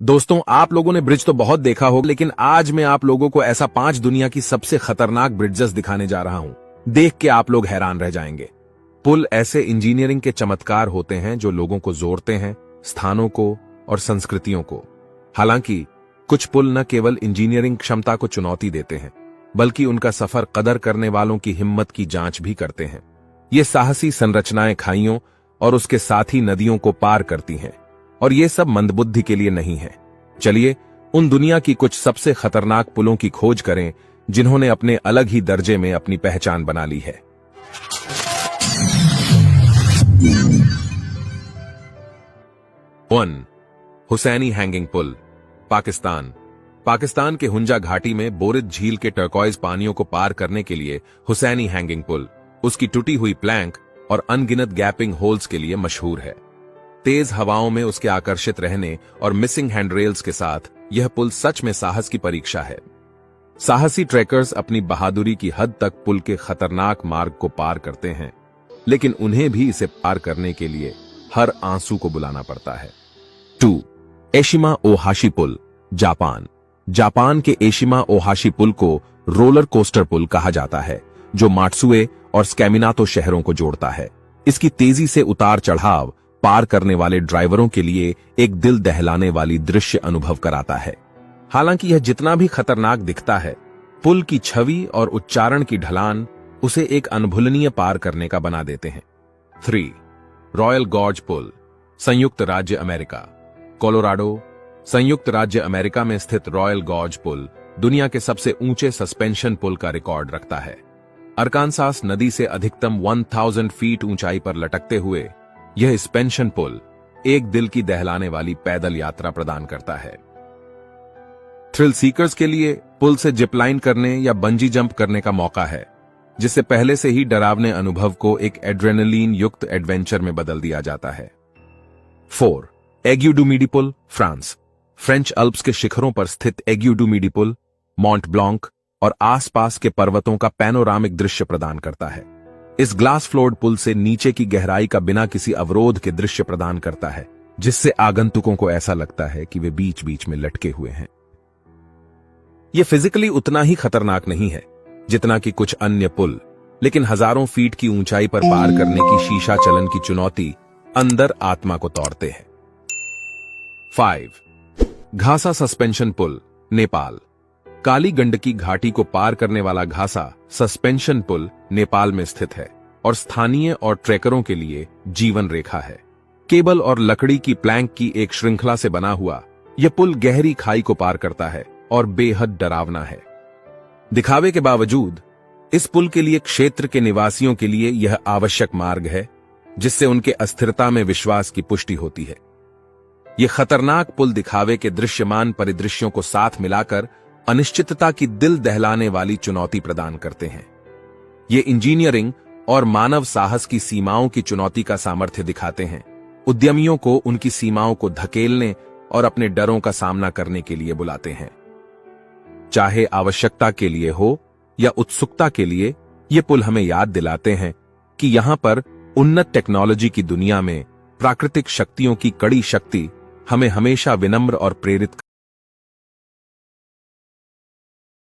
दोस्तों, आप लोगों ने ब्रिज तो बहुत देखा होगा, लेकिन आज मैं आप लोगों को ऐसा 5 दुनिया की सबसे खतरनाक ब्रिजेस दिखाने जा रहा हूं। देख के आप लोग हैरान रह जाएंगे। पुल ऐसे इंजीनियरिंग के चमत्कार होते हैं जो लोगों को जोड़ते हैं, स्थानों को और संस्कृतियों को। हालांकि कुछ पुल न केवल इंजीनियरिंग क्षमता को चुनौती देते हैं, बल्कि उनका सफर कदर करने वालों की हिम्मत की जांच भी करते हैं। ये साहसी संरचनाएं खाइयों और उसके साथ ही नदियों को पार करती हैं, और ये सब मंदबुद्धि के लिए नहीं है। चलिए उन दुनिया की कुछ सबसे खतरनाक पुलों की खोज करें जिन्होंने अपने अलग ही दर्जे में अपनी पहचान बना ली है। 1. हुसैनी हैंगिंग पुल, पाकिस्तान। पाकिस्तान के हुंजा घाटी में बोरिद झील के टर्कॉइज पानियों को पार करने के लिए हुसैनी हैंगिंग पुल उसकी टूटी हुई प्लैंक और अनगिनत गैपिंग होल्स के लिए मशहूर है। तेज हवाओं में उसके आकर्षित रहने और मिसिंग हैंडरेल्स के साथ यह पुल सच में साहस की परीक्षा है। साहसी ट्रेकर्स अपनी बहादुरी की हद तक पुल के खतरनाक मार्ग को पार करते हैं, लेकिन उन्हें भी इसे पार करने के लिए हर आंसू को बुलाना पड़ता है। 2. एशिमा ओहाशी पुल, जापान। जापान के एशिमा ओहाशी पुल को रोलर कोस्टर पुल कहा जाता है, जो मात्सुए और स्कैमिनातो शहरों को जोड़ता है। इसकी तेजी से उतार चढ़ाव पार करने वाले ड्राइवरों के लिए एक दिल दहलाने वाली दृश्य अनुभव कराता है। हालांकि यह जितना भी खतरनाक दिखता है, पुल की छवि और उच्चारण की ढलान उसे एक अनभुलनीय पार करने का बना देते हैं। 3. रॉयल गॉर्ज पुल, संयुक्त राज्य अमेरिका। कोलोराडो, संयुक्त राज्य अमेरिका में स्थित रॉयल गॉर्ज पुल दुनिया के सबसे ऊंचे सस्पेंशन पुल का रिकॉर्ड रखता है। अरकानसास नदी से अधिकतम 1000 फीट ऊंचाई पर लटकते हुए यह सस्पेंशन पुल एक दिल की दहलाने वाली पैदल यात्रा प्रदान करता है। थ्रिल सीकर्स के लिए पुल से जिपलाइन करने या बंजी जंप करने का मौका है, जिससे पहले से ही डरावने अनुभव को एक एड्रेनलिन युक्त एडवेंचर में बदल दिया जाता है। 4. एग्यू डू मिडी पुल, फ्रांस। फ्रेंच अल्प्स के शिखरों पर स्थित एग्यू डू मिडी पुल मॉन्ट ब्लांक और आसपास के पर्वतों का पैनोरामिक दृश्य प्रदान करता है। इस ग्लास फ्लोर्ड पुल से नीचे की गहराई का बिना किसी अवरोध के दृश्य प्रदान करता है, जिससे आगंतुकों को ऐसा लगता है कि वे बीच बीच में लटके हुए हैं। यह फिजिकली उतना ही खतरनाक नहीं है जितना कि कुछ अन्य पुल, लेकिन हजारों फीट की ऊंचाई पर पार करने की शीशा चलन की चुनौती अंदर आत्मा को तोड़ते हैं। 5. घासा सस्पेंशन पुल, नेपाल। काली गंडकी घाटी को पार करने वाला घासा सस्पेंशन पुल नेपाल में स्थित है और स्थानीय और ट्रेकरों के लिए जीवन रेखा है। केबल और लकड़ी की प्लैंक की एक श्रृंखला से बना हुआ यह पुल गहरी खाई को पार करता है और बेहद डरावना है। दिखावे के बावजूद इस पुल के लिए क्षेत्र के निवासियों के लिए यह आवश्यक मार्ग है, जिससे उनके अस्थिरता में विश्वास की पुष्टि होती है। यह खतरनाक पुल दिखावे के दृश्यमान परिदृश्यों को साथ मिलाकर अनिश्चितता की दिल दहलाने वाली चुनौती प्रदान करते हैं। ये इंजीनियरिंग और मानव साहस की सीमाओं की चुनौती का सामर्थ्य दिखाते हैं, उद्यमियों को उनकी सीमाओं को धकेलने और अपने डरों का सामना करने के लिए बुलाते हैं। चाहे आवश्यकता के लिए हो या उत्सुकता के लिए, ये पुल हमें याद दिलाते हैं कि यहां पर उन्नत टेक्नोलॉजी की दुनिया में प्राकृतिक शक्तियों की कड़ी शक्ति हमें हमेशा विनम्र और प्रेरित